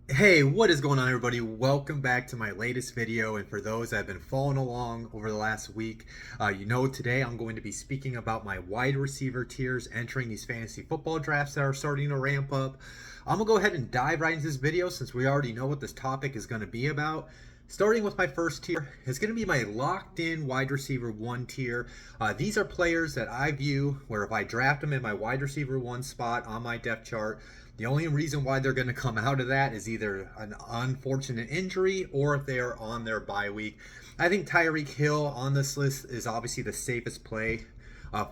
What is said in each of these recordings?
Hey, what is going on, everybody? Welcome back to my latest video. And for those that have been following along over the last week, today I'm going to be speaking about my wide receiver tiers entering these fantasy football drafts that are starting to ramp up. I'm going to go ahead and dive right into this video since we already know what this topic is going to be about. Starting with my first tier, it's going to be my locked in wide receiver one tier. These are players that I view where if I draft them in my wide receiver one spot on my depth chart, the only reason why they're going to come out of that is either an unfortunate injury or if they are on their bye week. I think Tyreek Hill on this list is obviously the safest play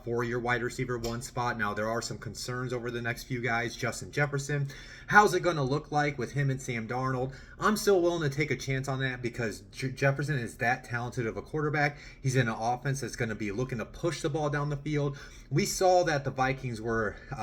for your wide receiver one spot. Now, there are some concerns over the next few guys. Justin Jefferson, how's it going to look like with him and Sam Darnold? I'm still willing to take a chance on that because Jefferson is that talented of a quarterback. He's in an offense that's going to be looking to push the ball down the field. We saw that the Vikings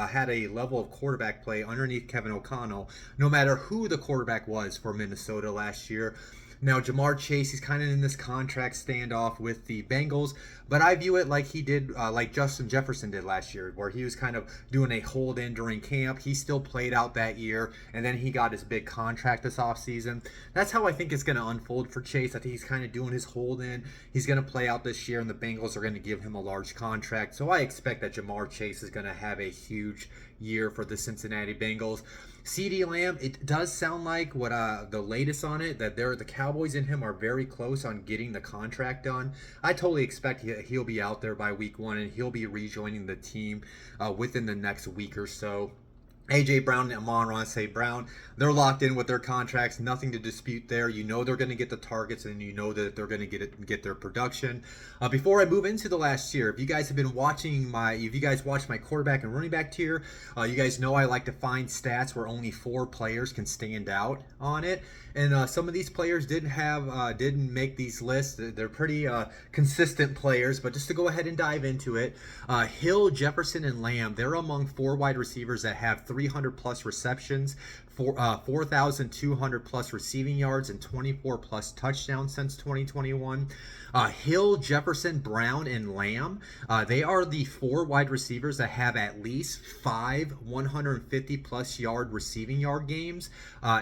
had a level of quarterback play underneath Kevin O'Connell, no matter who the quarterback was for Minnesota last year. Now, Ja'Marr Chase, he's kind of in this contract standoff with the Bengals, but I view it like he did, like Justin Jefferson did last year, where he was kind of doing a hold in during camp. He still played out that year, and then he got his big contract this offseason. That's how I think it's going to unfold for Chase. I think he's kind of doing his hold in. He's going to play out this year, and the Bengals are going to give him a large contract. So I expect that Ja'Marr Chase is going to have a huge year for the Cincinnati Bengals. CeeDee Lamb, it does sound like what the latest on it, that the Cowboys and him are very close on getting the contract done. I totally expect he'll be out there by week 1 and he'll be rejoining the team within the next week or so. AJ Brown and Amon-Ra St. Brown, they're locked in with their contracts. Nothing to dispute there. You know they're going to get the targets, and you know that they're going to get their production. Before I move into the last tier, if you guys watched my quarterback and running back tier, you guys know I like to find stats where only 4 players can stand out on it. And some of these players didn't make these lists. They're pretty consistent players. But just to go ahead and dive into it, Hill, Jefferson, and Lamb, they're among 4 wide receivers that have 300 plus receptions, 4,200 plus receiving yards, and 24 plus touchdowns since 2021. Hill, Jefferson, Brown, and Lamb, they are the 4 wide receivers that have at least 5 150 plus yard receiving yard games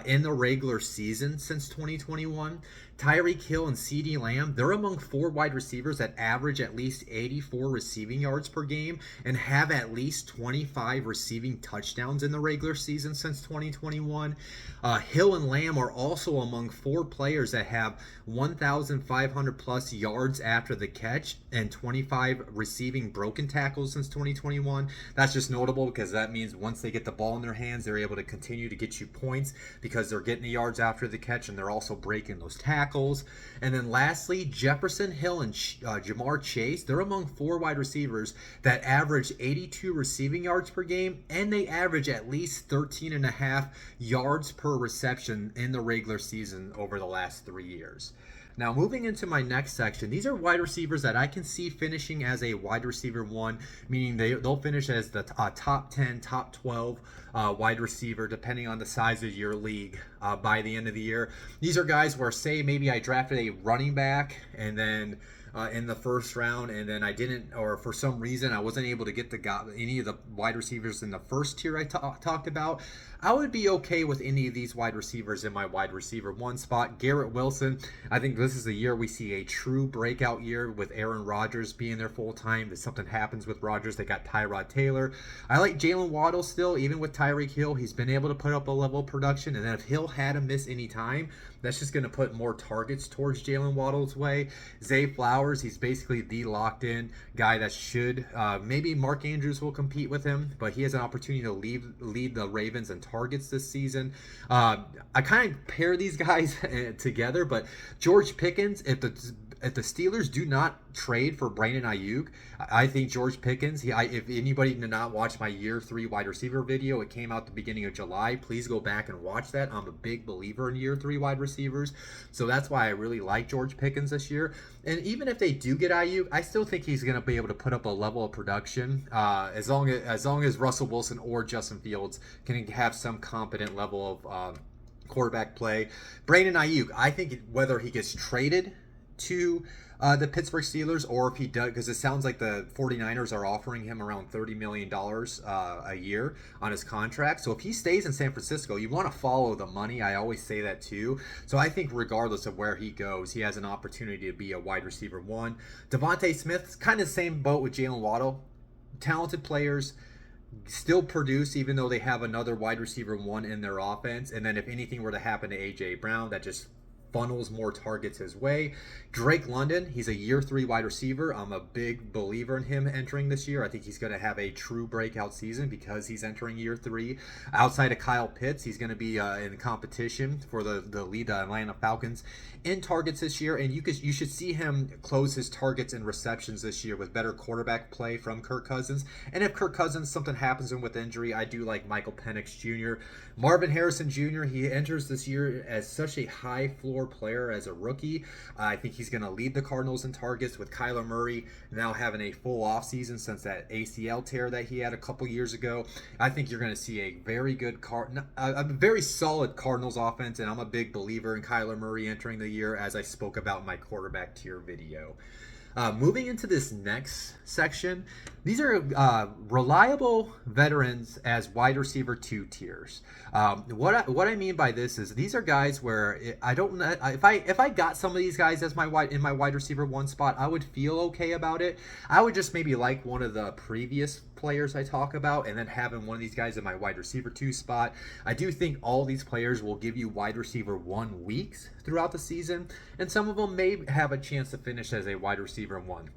in the regular season since 2021. Tyreek Hill and CeeDee Lamb, they're among 4 wide receivers that average at least 84 receiving yards per game and have at least 25 receiving touchdowns in the regular season since 2021. Hill and Lamb are also among 4 players that have 1,500 plus yards after the catch and 25 receiving broken tackles since 2021. That's just notable because that means once they get the ball in their hands, they're able to continue to get you points because they're getting the yards after the catch and they're also breaking those tackles. And then lastly, Jefferson, Hill, and Ja'Marr Chase, they're among 4 wide receivers that average 82 receiving yards per game, and they average at least 13 and a half yards per reception in the regular season over the last 3 years. Now, moving into my next section, these are wide receivers that I can see finishing as a wide receiver one, meaning they'll finish as the top 10, top 12 wide receiver, depending on the size of your league by the end of the year. These are guys where, say, maybe I drafted a running back and then in the first round, and then I didn't, or for some reason I wasn't able to get any of the wide receivers in the first tier I talked about. I would be okay with any of these wide receivers in my wide receiver one spot. Garrett Wilson, I think this is the year we see a true breakout year with Aaron Rodgers being there full time. If something happens with Rodgers, they got Tyrod Taylor. I like Jalen Waddle still, even with Tyreek Hill. He's been able to put up a level of production, and then if Hill had to miss any time, that's just going to put more targets towards Jalen Waddle's way. Zay Flowers, he's basically the locked-in guy that should. Maybe Mark Andrews will compete with him, but he has an opportunity to lead the Ravens in targets this season. I kind of pair these guys together, but George Pickens, if the Steelers do not trade for Brandon Ayuk, I think George Pickens, if anybody did not watch my year 3 wide receiver video, it came out the beginning of July. Please go back and watch that. I'm a big believer in year 3 wide receivers. So that's why I really like George Pickens this year. And even if they do get Ayuk, I still think he's going to be able to put up a level of production as long as Russell Wilson or Justin Fields can have some competent level of quarterback play. Brandon Ayuk, I think whether he gets traded to the Pittsburgh Steelers, or if he does, because it sounds like the 49ers are offering him around $30 million a year on his contract. So if he stays in San Francisco, you want to follow the money. I always say that too. So I think regardless of where he goes, he has an opportunity to be a wide receiver one. Devontae Smith's kind of the same boat with Jalen Waddle. Talented players, still produce even though they have another wide receiver one in their offense. And then if anything were to happen to AJ Brown, that just funnels more targets his way. Drake London, he's a year 3 wide receiver. I'm a big believer in him entering this year. I think he's going to have a true breakout season because he's entering year 3. Outside of Kyle Pitts, he's going to be in competition for the lead, the Atlanta Falcons, in targets this year. And you should see him close his targets and receptions this year with better quarterback play from Kirk Cousins. And if Kirk Cousins, something happens to him with injury, I do like Michael Penix Jr. Marvin Harrison Jr., he enters this year as such a high floor player as a rookie. I think he's going to lead the Cardinals in targets, with Kyler Murray now having a full offseason since that ACL tear that he had a couple years ago. I think you're going to see a very good a very solid Cardinals offense, and I'm a big believer in Kyler Murray entering the year, as I spoke about in my quarterback tier video. Moving into this next section, these are reliable veterans as wide receiver 2 tiers. What I mean by this is these are guys where I don't know if I got some of these guys as my wide receiver 1 spot, I would feel okay about it. I would just maybe like one of the previous players I talk about, and then having one of these guys in my wide receiver 2 spot. I do think all these players will give you wide receiver 1 weeks throughout the season, and some of them may have a chance to finish as a wide receiver 1.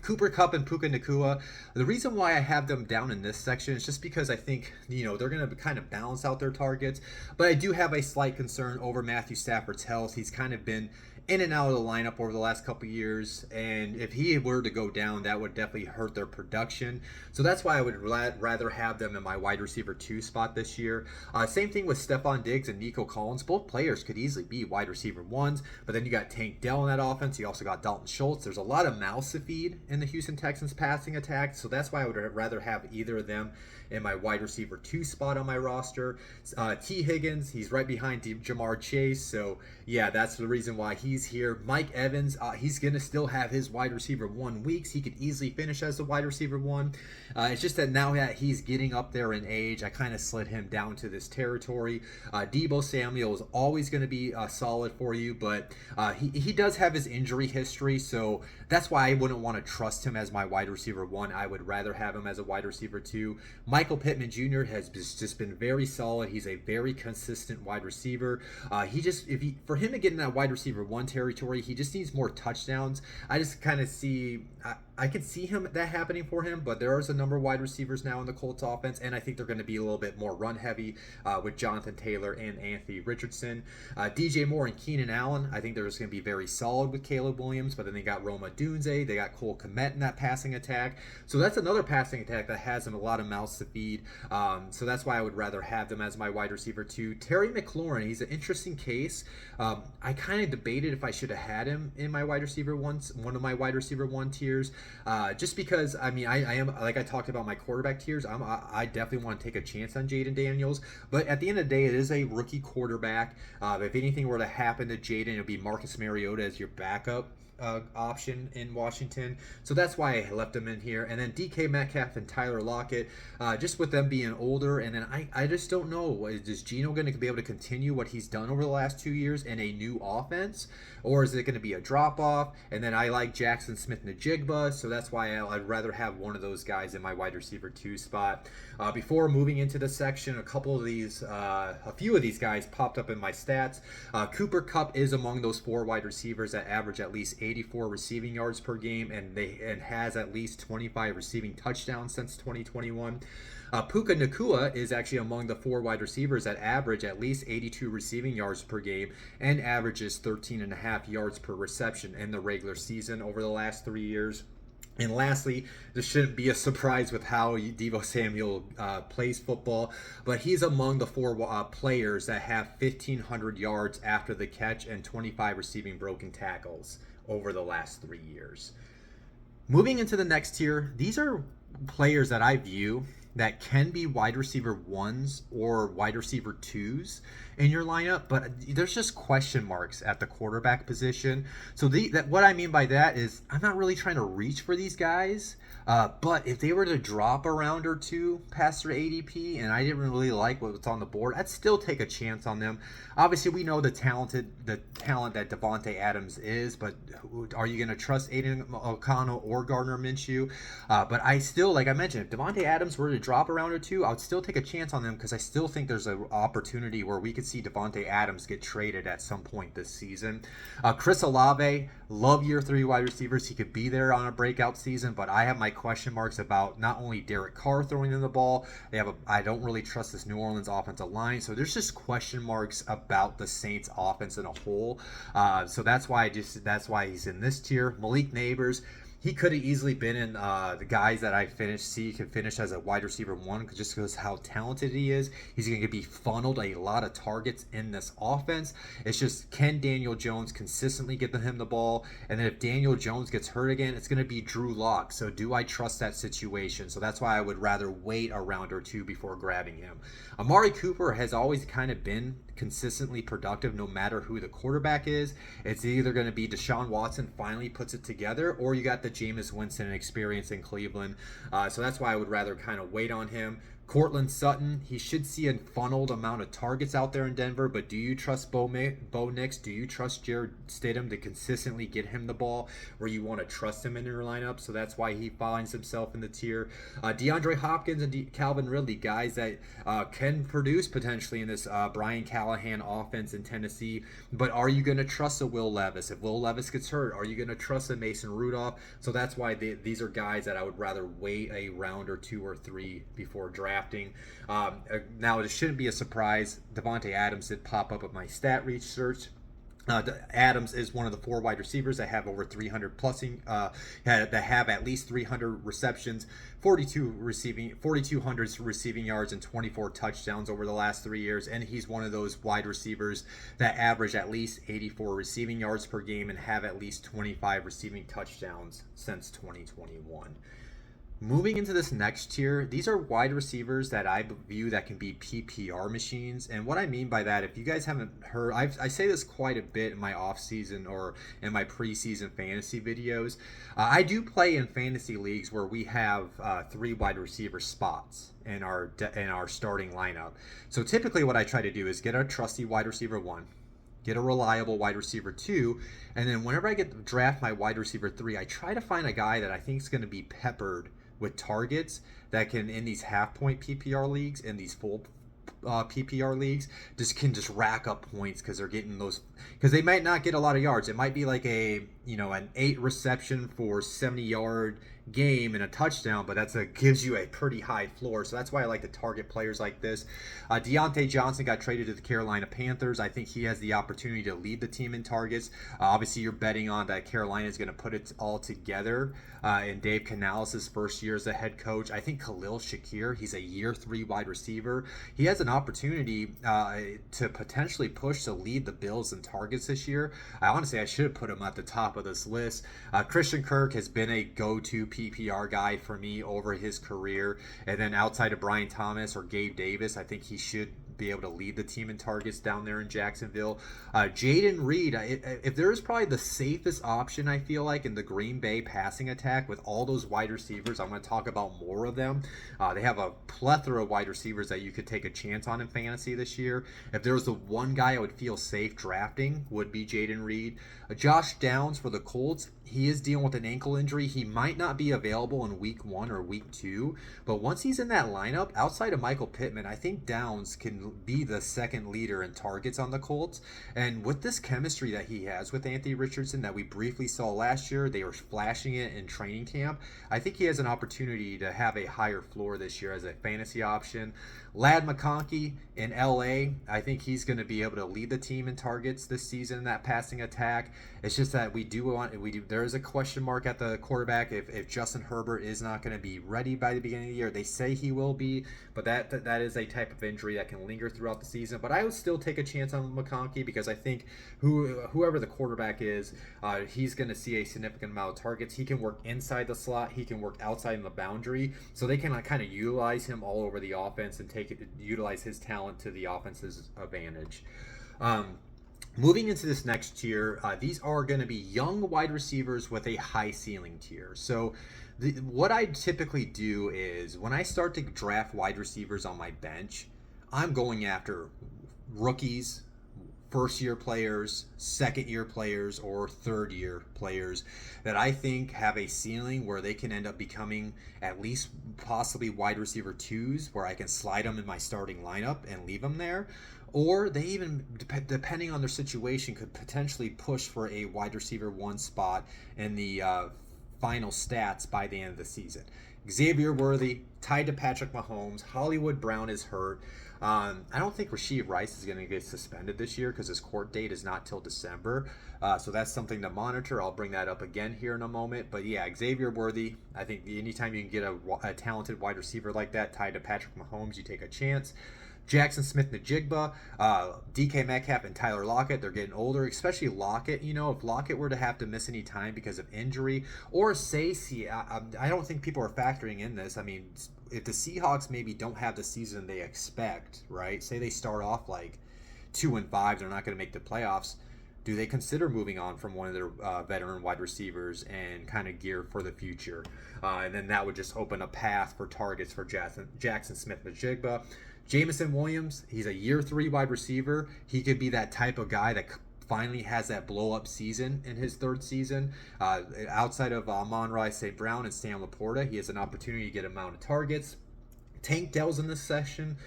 Cooper Kupp and Puka Nacua. The reason why I have them down in this section is just because I think, they're going to kind of balance out their targets. But I do have a slight concern over Matthew Stafford's health. He's kind of been in and out of the lineup over the last couple years, and if he were to go down, that would definitely hurt their production. So that's why I would rather have them in my wide receiver 2 spot this year. Same thing with Stephon Diggs and Nico Collins. Both players could easily be wide receiver 1s, but then you got Tank Dell in that offense. You also got Dalton Schultz. There's a lot of mouths to feed in the Houston Texans passing attack, so that's why I would rather have either of them in my wide receiver 2 spot on my roster. T. Higgins, he's right behind Jamar Chase, so yeah, that's the reason why he's here. Mike Evans, he's going to still have his wide receiver 1 weeks. He could easily finish as the wide receiver 1. It's just that now that he's getting up there in age, I kind of slid him down to this territory. Deebo Samuel is always going to be solid for you, but he does have his injury history, so that's why I wouldn't want to trust him as my wide receiver 1. I would rather have him as a wide receiver 2. Michael Pittman Jr. has just been very solid. He's a very consistent wide receiver. For him to get in that wide receiver 1 territory, he just needs more touchdowns. I just kind of see I could see that happening for him, but there is a number of wide receivers now in the Colts offense, and I think they're going to be a little bit more run heavy with Jonathan Taylor and Anthony Richardson. DJ Moore and Keenan Allen, I think they're just going to be very solid with Caleb Williams, but then they got Roma Dunze, they got Cole Kmet in that passing attack. So that's another passing attack that has them a lot of mouths to feed. So that's why I would rather have them as my wide receiver 2. Terry McLaurin, he's an interesting case. I kind of debated if I should have had him in my wide receiver one of my wide receiver 1 tiers. Just because, I am, like I talked about my quarterback tiers, I definitely want to take a chance on Jaden Daniels. But at the end of the day, it is a rookie quarterback. If anything were to happen to Jaden, it would be Marcus Mariota as your backup option in Washington. So that's why I left them in here. And then DK Metcalf and Tyler Lockett, just with them being older. And then I just don't know, is Geno going to be able to continue what he's done over the last 2 years in a new offense? Or is it going to be a drop-off? And then I like Jackson Smith-Njigba, so that's why I'd rather have one of those guys in my wide receiver 2 spot. Before moving into the section, a few of these guys popped up in my stats. Cooper Kupp is among those 4 wide receivers that average at least 84 receiving yards per game, and has at least 25 receiving touchdowns since 2021. Puka Nacua is actually among the 4 wide receivers that average at least 82 receiving yards per game and averages 13.5 yards per reception in the regular season over the last 3 years. And lastly, this shouldn't be a surprise with how Deebo Samuel plays football, but he's among the 4 players that have 1,500 yards after the catch and 25 receiving broken tackles over the last 3 years. Moving into the next tier, these are players that I view that can be wide receiver 1s or wide receiver 2s, in your lineup, but there's just question marks at the quarterback position. So what I mean by that is I'm not really trying to reach for these guys. But if they were to drop a round or two past their ADP and I didn't really like what was on the board, I'd still take a chance on them. Obviously, we know the talent that Davante Adams is, but are you going to trust Aiden O'Connell or Gardner Minshew? But I still, like I mentioned, if Davante Adams were to drop a round or two, I would still take a chance on them because I still think there's an opportunity where we could see Davante Adams get traded at some point this season. Chris Olave, love year 3 wide receivers. He could be there on a breakout season, but I have my question marks about not only Derek Carr throwing them the ball. I don't really trust this New Orleans offensive line, so there's just question marks about the Saints offense in a whole. So that's why he's in this tier. Malik Neighbors, he could have easily been in the guys that I could finish as a wide receiver 1 just because how talented he is. He's going to be funneled a lot of targets in this offense. It's just, can Daniel Jones consistently get him the ball? And then if Daniel Jones gets hurt again, it's going to be Drew Lock. So do I trust that situation? So that's why I would rather wait a round or two before grabbing him. Amari Cooper has always kind of been consistently productive no matter who the quarterback is. It's either going to be Deshaun Watson finally puts it together, or you got the Jameis Winston experience in Cleveland. So that's why I would rather kind of wait on him. Cortland Sutton, he should see a funneled amount of targets out there in Denver, but do you trust Bo Nix? Do you trust Jared Stidham to consistently get him the ball where you want to trust him in your lineup? So that's why he finds himself in the tier. DeAndre Hopkins and Calvin Ridley, guys that can produce potentially in this Brian Callahan offense in Tennessee, but are you going to trust a Will Levis? If Will Levis gets hurt, are you going to trust a Mason Rudolph? So that's why these are guys that I would rather wait a round or 2 or 3 before drafting. Now, it shouldn't be a surprise. Davante Adams did pop up at my stat research. Adams is one of the 4 wide receivers that have over 300 plusing, that have at least 300 receptions, 4,200 receiving yards, and 24 touchdowns over the last 3 years. And he's one of those wide receivers that average at least 84 receiving yards per game and have at least 25 receiving touchdowns since 2021. Moving into this next tier, these are wide receivers that I view that can be PPR machines. And what I mean by that, if you guys haven't heard, I say this quite a bit in my off-season or in my preseason fantasy videos. I do play in fantasy leagues where we have 3 wide receiver spots in our starting lineup. So typically what I try to do is get a trusty wide receiver 1, get a reliable wide receiver 2, and then whenever I get to draft my wide receiver 3, I try to find a guy that I think is going to be peppered with targets that can, in these half-point PPR leagues and these full PPR leagues, can rack up points because they're getting those, because they might not get a lot of yards. It might be like an 8 reception for 70-yard game and a touchdown, but gives you a pretty high floor. So that's why I like to target players like this. Deontay Johnson got traded to the Carolina Panthers. I think he has the opportunity to lead the team in targets. Obviously, you're betting on that Carolina is going to put it all together in Dave Canales' first year as a head coach. I think Khalil Shakir, he's a year 3 wide receiver. He has an opportunity to potentially push to lead the Bills in targets this year. I should have put him at the top of this list. Christian Kirk has been a go-to PPR guy for me over his career, and then outside of Brian Thomas or Gabe Davis, I think he should be able to lead the team in targets down there in Jacksonville. Jaden Reed, if there is probably the safest option, I feel like, in the Green Bay passing attack with all those wide receivers. I'm going to talk about more of them. They have a plethora of wide receivers that you could take a chance on in fantasy this year. If there was the one guy I would feel safe drafting, would be Jaden Reed. Josh Downs for the Colts, he is dealing with an ankle injury. He might not be available in week 1 or week 2, but once he's in that lineup, outside of Michael Pittman, I think Downs can be the second leader in targets on the Colts. And with this chemistry that he has with Anthony Richardson that we briefly saw last year, they were flashing it in training camp. I think he has an opportunity to have a higher floor this year as a fantasy option. Ladd McConkey in LA, I think he's going to be able to lead the team in targets this season in that passing attack. It's just that there's there is a question mark at the quarterback if Justin Herbert is not going to be ready by the beginning of the year. They say he will be, but that is a type of injury that can linger throughout the season. But I would still take a chance on McConkey because I think whoever the quarterback is, he's going to see a significant amount of targets. He can work inside the slot. He can work outside in the boundary. So they can kind of utilize him all over the offense and utilize his talent to the offense's advantage. Moving into this next tier, these are going to be young wide receivers with a high ceiling tier. So what I typically do is when I start to draft wide receivers on my bench, I'm going after rookies, first-year players, second-year players, or third-year players that I think have a ceiling where they can end up becoming at least possibly wide receiver 2s, where I can slide them in my starting lineup and leave them there. Or they even, depending on their situation, could potentially push for a wide receiver 1 spot in the final stats by the end of the season. Xavier Worthy, tied to Patrick Mahomes. Hollywood Brown is hurt. I don't think Rashee Rice is going to get suspended this year because his court date is not till December. So that's something to monitor. I'll bring that up again here in a moment. But yeah, Xavier Worthy, I think anytime you can get a talented wide receiver like that tied to Patrick Mahomes, you take a chance. Jackson Smith-Njigba, DK Metcalf, and Tyler Lockett, they're getting older, especially Lockett. If Lockett were to have to miss any time because of injury, or say, I don't think people are factoring in this. I mean, if the Seahawks maybe don't have the season they expect, right? Say they start off like 2-5, they're not going to make the playoffs. Do they consider moving on from one of their veteran wide receivers and kind of gear for the future? And then that would just open a path for targets for Jackson Smith-Njigba. Jameson Williams, he's a year 3 wide receiver. He could be that type of guy that finally has that blow-up season in his third season. Outside of Amon-Ra St. Brown and Sam Laporta, he has an opportunity to get amount of targets. Tank Dell's in this section.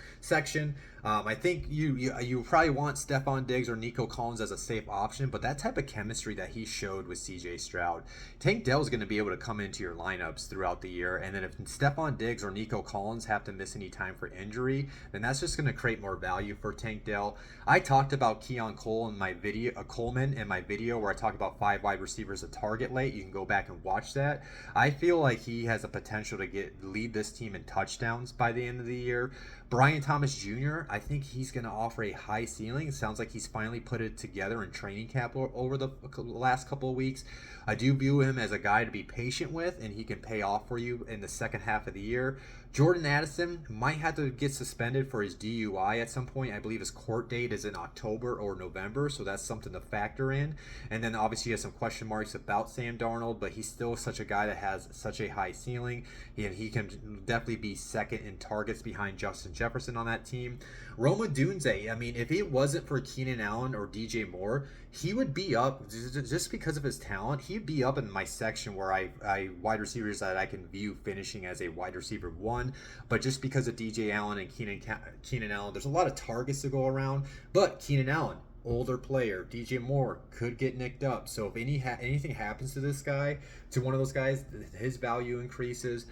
I think you probably want Stephon Diggs or Nico Collins as a safe option, but that type of chemistry that he showed with CJ Stroud, Tank Dell's going to be able to come into your lineups throughout the year. And then if Stephon Diggs or Nico Collins have to miss any time for injury, then that's just going to create more value for Tank Dell. I talked about Keon Cole in my video, Coleman in my video where I talked about 5 wide receivers to target late. You can go back and watch that. I feel like he has a potential to lead this team in touchdowns by the end of the year. Brian Thomas Jr., I think he's going to offer a high ceiling. It sounds like he's finally put it together in training camp over the last couple of weeks. I do view him as a guy to be patient with, and he can pay off for you in the second half of the year. Jordan Addison might have to get suspended for his DUI at some point. I believe his court date is in October or November, so that's something to factor in. And then obviously he has some question marks about Sam Darnold, but he's still such a guy that has such a high ceiling, and he can definitely be second in targets behind Justin Jefferson on that team. Rome Odunze, I mean, if it wasn't for Keenan Allen or DJ Moore, he would be up, just because of his talent, he'd be up in my section where I wide receivers that I can view finishing as a wide receiver 1. But just because of DJ Allen and Keenan Allen, there's a lot of targets to go around. But Keenan Allen, older player. DJ Moore could get nicked up. So if anything happens to this guy, to one of those guys, his value increases.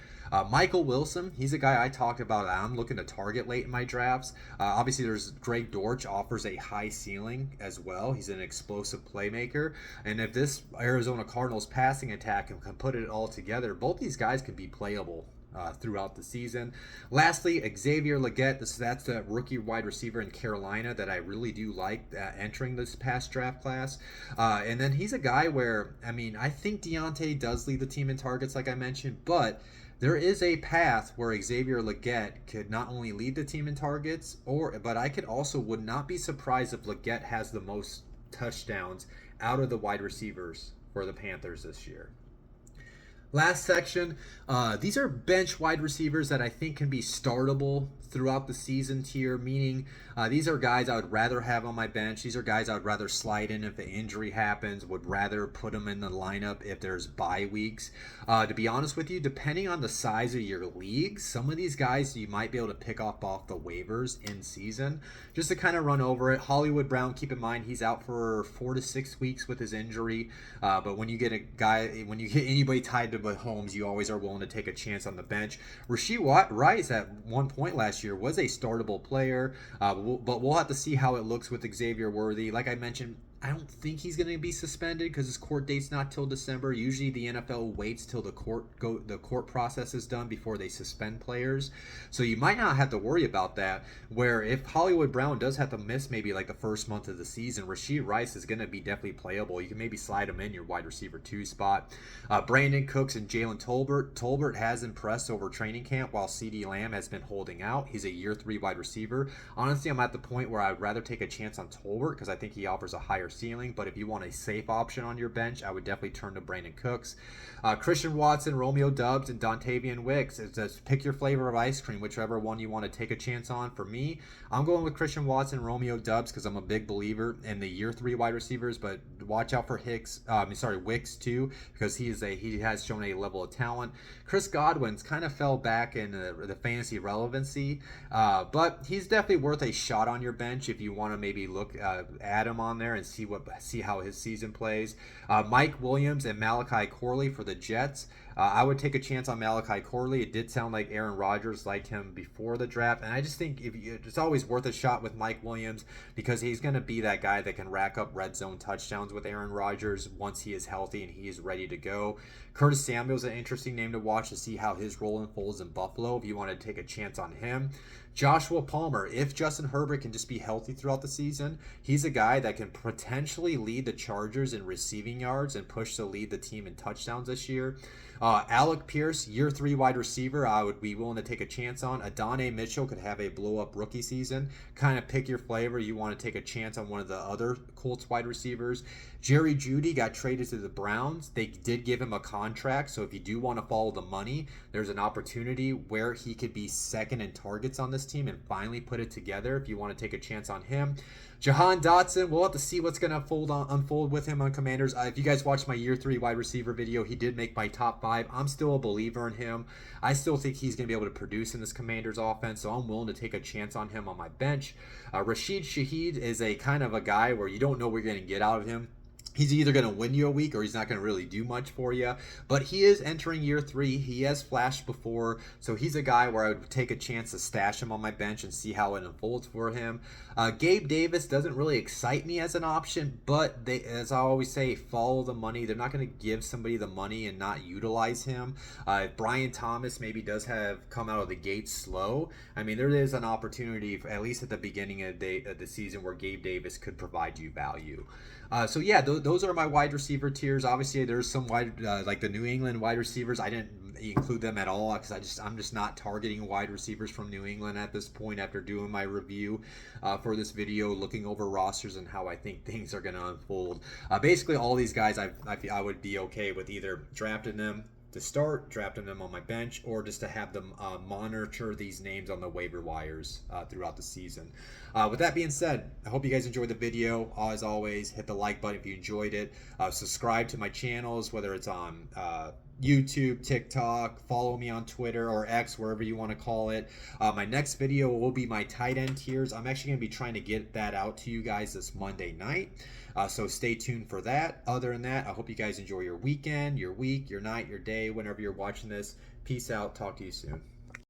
Michael Wilson, he's a guy I talked about I'm looking to target late in my drafts. Obviously, there's Greg Dortch, offers a high ceiling as well. He's an explosive playmaker. And if this Arizona Cardinals passing attack can put it all together, both these guys can be playable throughout the season. Lastly, Xavier Legette. That's the rookie wide receiver in Carolina that I really do like entering this past draft class. And then he's a guy where, I mean, I think Deontay does lead the team in targets, like I mentioned, but there is a path where Xavier Legette could not only lead the team in targets, but I would not be surprised if Legette has the most touchdowns out of the wide receivers for the Panthers this year. Last section, these are bench wide receivers that I think can be startable throughout the season tier, meaning these are guys I would rather have on my bench. These are guys I would rather slide in if an injury happens, would rather put them in the lineup if there's bye weeks. To be honest with you, depending on the size of your league, some of these guys you might be able to pick up off the waivers in season. Just to kind of run over it, Hollywood Brown, keep in mind he's out for 4 to 6 weeks with his injury. But when you get anybody tied to Mahomes, you always are willing to take a chance on the bench. Rashee Rice at one point last year was a startable player, but we'll have to see how it looks with Xavier Worthy. Like I mentioned, I don't think he's going to be suspended because his court date's not till December. Usually, the NFL waits till the court process is done before they suspend players. So you might not have to worry about that. Where if Hollywood Brown does have to miss maybe like the first month of the season, Rashid Rice is going to be definitely playable. You can maybe slide him in your wide receiver 2 spot. Brandon Cooks and Jalen Tolbert. Tolbert has impressed over training camp while CeeDee Lamb has been holding out. He's a year 3 wide receiver. Honestly, I'm at the point where I'd rather take a chance on Tolbert because I think he offers a higher ceiling, but if you want a safe option on your bench, I would definitely turn to Brandon Cooks. Christian Watson, Romeo Doubs, and Dontavian Wicks. Just pick your flavor of ice cream, whichever one you want to take a chance on. For me, I'm going with Christian Watson, Romeo Doubs, because I'm a big believer in the year 3 wide receivers, but watch out for Wicks too, because he has shown a level of talent. Chris Godwin's kind of fell back in the fantasy relevancy, but he's definitely worth a shot on your bench if you want to maybe look at him on there and see how his season plays. Mike Williams and Malachi Corley for the Jets. I would take a chance on Malachi Corley. It did sound like Aaron Rodgers liked him before the draft, and I just think it's always worth a shot with Mike Williams because he's going to be that guy that can rack up red zone touchdowns with Aaron Rodgers once he is healthy and he is ready to go. Curtis Samuel's an interesting name to watch to see how his role unfolds in Buffalo if you want to take a chance on him. Joshua Palmer, if Justin Herbert can just be healthy throughout the season, he's a guy that can potentially lead the Chargers in receiving yards and push to lead the team in touchdowns this year. Alec Pierce, year 3 wide receiver, I would be willing to take a chance on. Adonai Mitchell could have a blow-up rookie season. Kind of pick your flavor. You want to take a chance on one of the other Colts wide receivers. Jerry Jeudy got traded to the Browns. They did give him a contract, so if you do want to follow the money, there's an opportunity where he could be second in targets on this team and finally put it together if you want to take a chance on him. Jahan Dotson, we'll have to see what's going to unfold with him on Commanders. If you guys watched my year 3 wide receiver video, he did make my top 5. I'm still a believer in him. I still think he's going to be able to produce in this Commanders offense, so I'm willing to take a chance on him on my bench. Rashid Shaheed is a kind of a guy where you don't know what you're going to get out of him. He's either going to win you a week or he's not going to really do much for you. But he is entering year 3. He has flashed before. So he's a guy where I would take a chance to stash him on my bench and see how it unfolds for him. Gabe Davis doesn't really excite me as an option. But as I always say, follow the money. They're not going to give somebody the money and not utilize him. Brian Thomas maybe does have come out of the gate slow. I mean, there is an opportunity, at least at the beginning of the season, where Gabe Davis could provide you value. So yeah, those are my wide receiver tiers. Obviously, there's some like the New England wide receivers. I didn't include them at all because I'm just not targeting wide receivers from New England at this point after doing my review for this video, looking over rosters and how I think things are going to unfold. Basically, all these guys I would be okay with either drafting them to start, drafting them on my bench, or just to have them monitor these names on the waiver wires throughout the season. With that being said, I hope you guys enjoyed the video. As always, hit the like button if you enjoyed it. Subscribe to my channels, whether it's on YouTube, TikTok, follow me on Twitter or X, wherever you want to call it. My next video will be my tight end tiers. I'm actually going to be trying to get that out to you guys this Monday night. So stay tuned for that. Other than that, I hope you guys enjoy your weekend, your week, your night, your day, whenever you're watching this. Peace out. Talk to you soon.